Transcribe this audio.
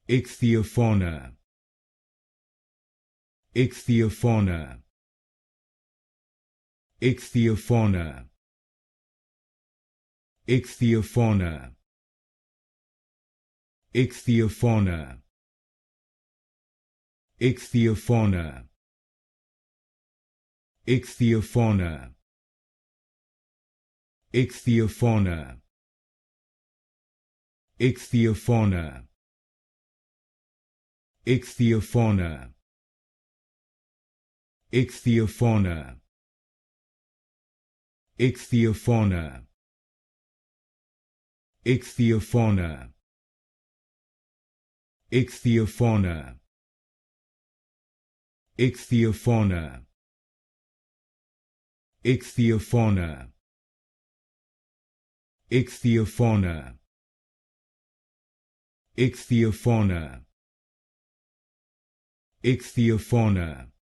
Ichthyofauna. Ichthyofauna. Ichthyofauna. Ichthyofauna. Ichthyofauna. Ichthyofauna. Ichthyofauna. Ichthyofauna. Ichthyofauna. Ichthyofauna. Ichthyofauna. Ichthyofauna. Ichthyofauna. Ichthyofauna. Ichthyofauna. Ichthyofauna. Ichthyofauna. Ichthyofauna. Ichthyofauna.